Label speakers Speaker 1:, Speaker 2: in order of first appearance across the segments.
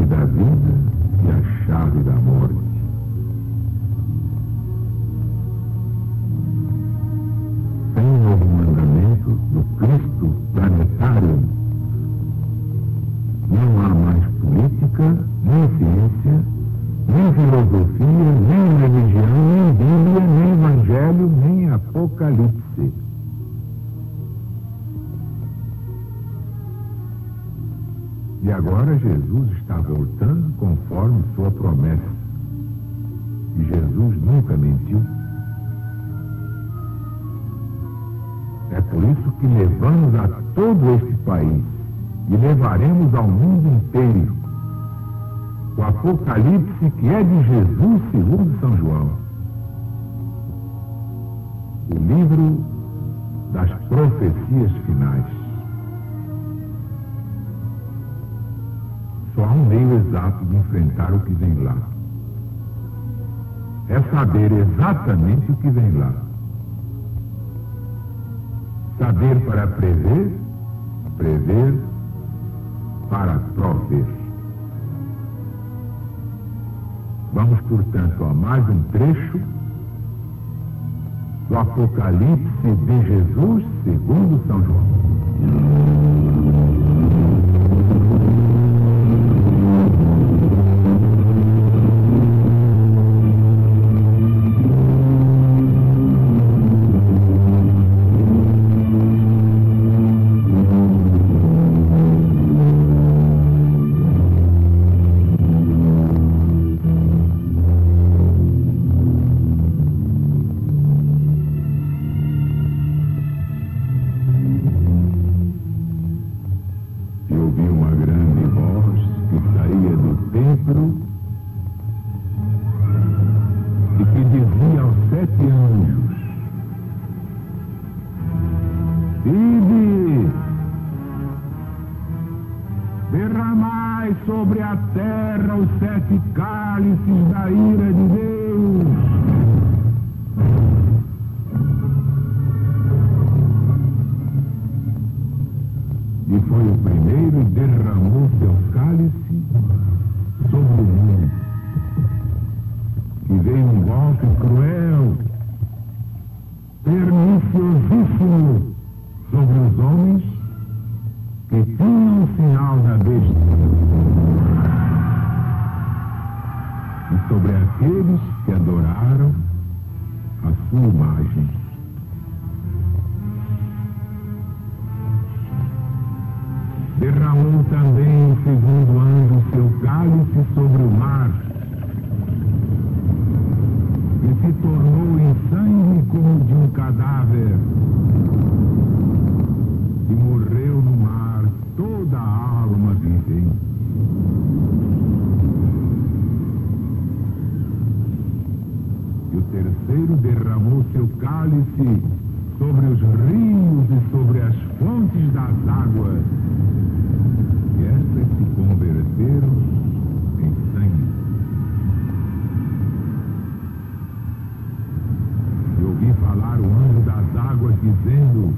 Speaker 1: da vida e a chave da morte. Sem o novo mandamento do Cristo planetário, não há mais política, nem ciência, nem filosofia, nem religião, nem Bíblia, nem Evangelho, nem Apocalipse. E agora Jesus está voltando conforme sua promessa. E Jesus nunca mentiu. É por isso que levamos a todo este país e levaremos ao mundo inteiro o Apocalipse, que é de Jesus segundo São João. O livro das profecias finais. Só há um meio exato de enfrentar o que vem lá. É saber exatamente o que vem lá. Saber para prever, prever para prover. Vamos, portanto, a mais um trecho do Apocalipse de Jesus segundo São João. E que dizia aos 7 anjos: Ide, derramai sobre a terra os 7 cálices da ira de Deus. E foi o primeiro e derramou seu cálice sobre o mundo. E veio um golpe cruel, perniciosíssimo sobre os homens que tinham o sinal da besta e sobre aqueles que adoraram a sua imagem. Derramou também o segundo anjo seu cálice sobre o mar, e se tornou em sangue como de um cadáver, e morreu no mar toda a alma vivente. E o terceiro derramou seu cálice sobre os rios e sobre as fontes das águas, e estas se converteram em sangue. E ouvi falar o anjo das águas dizendo: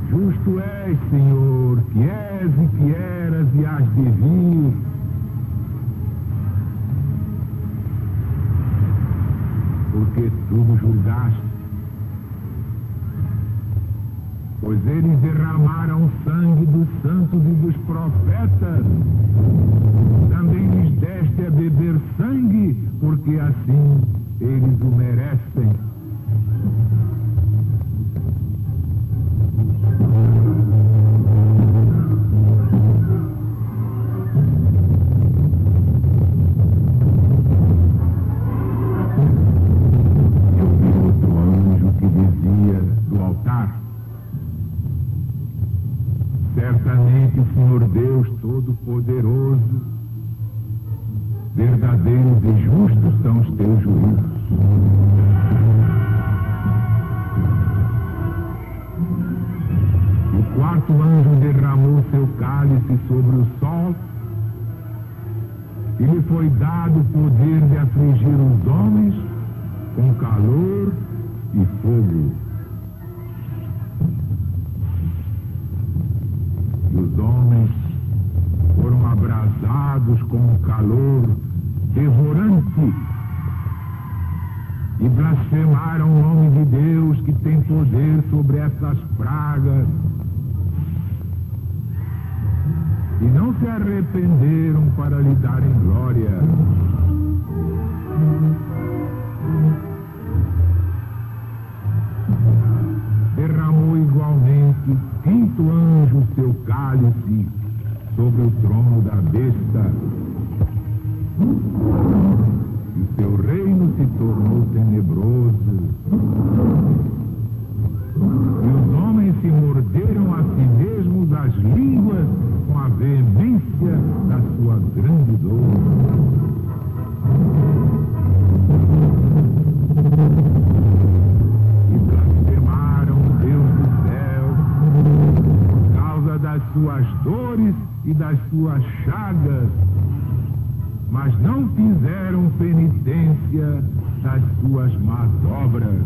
Speaker 1: Justo és, Senhor, que és e que eras e hás de vir, porque tudo julgaste. Pois eles derramaram sangue dos santos e dos profetas. Também lhes deste a beber sangue, porque assim eles o merecem. Eu vi outro anjo que dizia do altar: Certamente o Senhor Deus Todo-Poderoso, verdadeiros e justos são os teus juízos. O quarto anjo derramou seu cálice sobre o sol, e lhe foi dado o poder de afligir os homens com calor e fogo. E os homens foram queimá-los com um calor devorante e blasfemaram o nome de Deus que tem poder sobre essas pragas e não se arrependeram para lhe darem glória. Derramou igualmente o quinto anjo seu cálice sobre o trono da besta. E o seu reino se tornou tenebroso. E os homens se morderam a si mesmos as línguas com a veemência da sua grande dor. E blasfemaram o Deus do céu por causa das suas dores e das suas chagas, mas não fizeram penitência das suas más obras.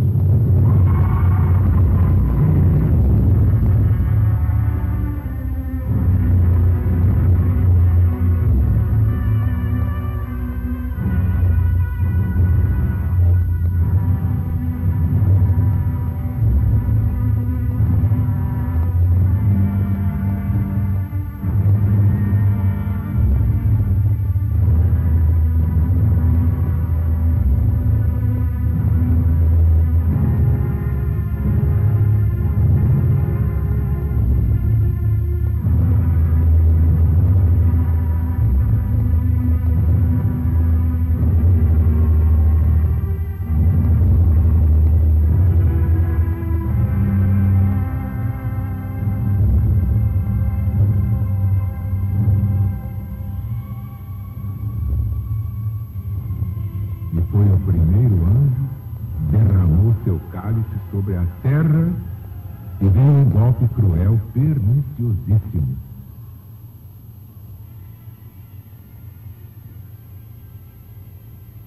Speaker 1: Sobre a terra e veio um golpe cruel, perniciosíssimo.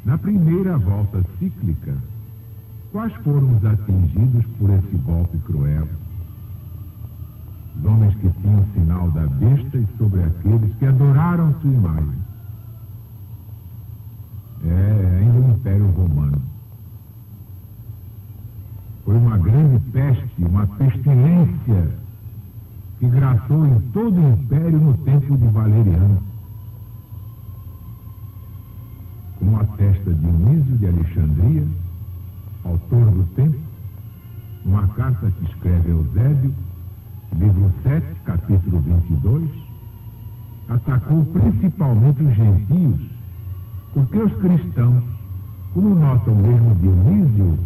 Speaker 1: Na primeira volta cíclica, quais foram os atingidos por esse golpe cruel? Os homens que tinham o sinal da besta e sobre aqueles que adoraram sua imagem. Ainda o Império Romano. Foi uma grande peste, uma pestilência que graçou em todo o Império no tempo de Valeriano. Como atesta Dionísio de Alexandria, autor do tempo, numa carta que escreve Eusébio, livro 7, capítulo 22, atacou principalmente os gentios, porque os cristãos, como nota o mesmo Dionísio,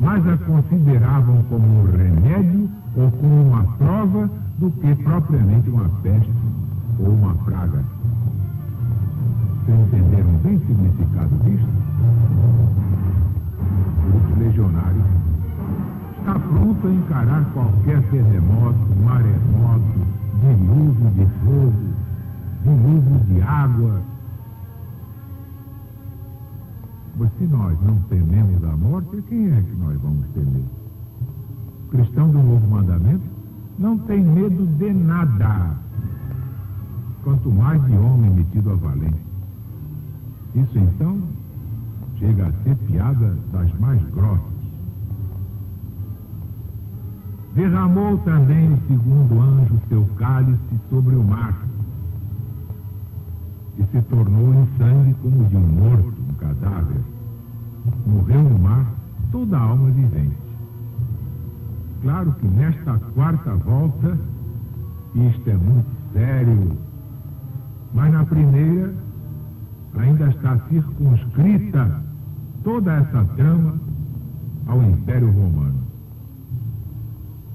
Speaker 1: mas a consideravam como um remédio ou como uma prova do que propriamente uma peste ou uma praga. Vocês entenderam bem o significado disto? O legionário está pronto a encarar qualquer terremoto, maremoto, dilúvio de fogo, dilúvio de água. Mas se nós não tememos a morte, quem é que nós vamos temer? O cristão do Novo Mandamento não tem medo de nada, quanto mais de homem metido a valente. Isso então chega a ser piada das mais grossas. Derramou também o segundo anjo seu cálice sobre o mar, e se tornou em sangue como de um morto, um cadáver. Morreu no mar toda a alma vivente. Claro que nesta quarta volta, isto é muito sério, mas na primeira ainda está circunscrita toda essa trama ao Império Romano,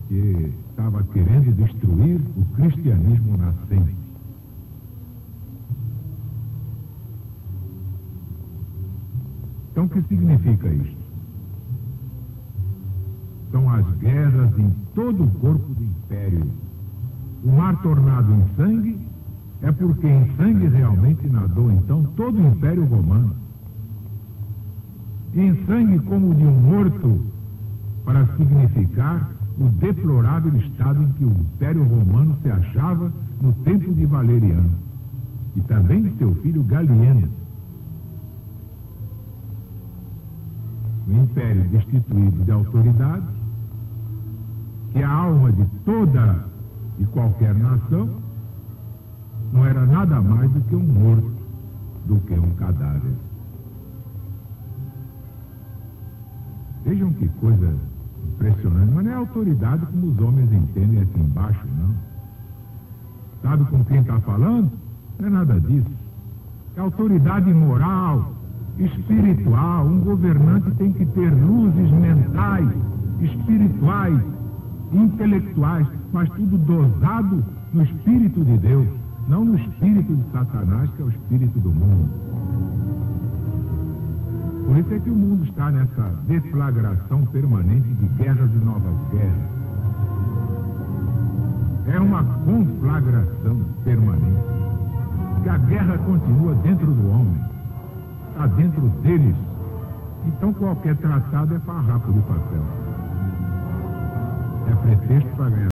Speaker 1: que estava querendo destruir o cristianismo nascente. Então, o que significa isto? São as guerras em todo o corpo do império. O mar tornado em sangue é porque em sangue realmente nadou, então, todo o Império Romano. E em sangue como de um morto, para significar o deplorável estado em que o Império Romano se achava no tempo de Valeriano. e também de seu filho Galeno. O império destituído de autoridade, que a alma de toda e qualquer nação não era nada mais do que um morto, do que um cadáver. Vejam que coisa impressionante, mas não é autoridade como os homens entendem aqui embaixo, não. Sabe com quem está falando? Não é nada disso. É autoridade moral, espiritual. Um governante tem que ter luzes mentais, espirituais, intelectuais, mas tudo dosado no Espírito de Deus, não no espírito de Satanás, que é o espírito do mundo. Por isso é que o mundo está nessa deflagração permanente de guerras e novas guerras. É uma conflagração permanente. Que a guerra continua dentro do homem, está dentro deles. Então qualquer tratado é farrapo de papel. É pretexto para ganhar.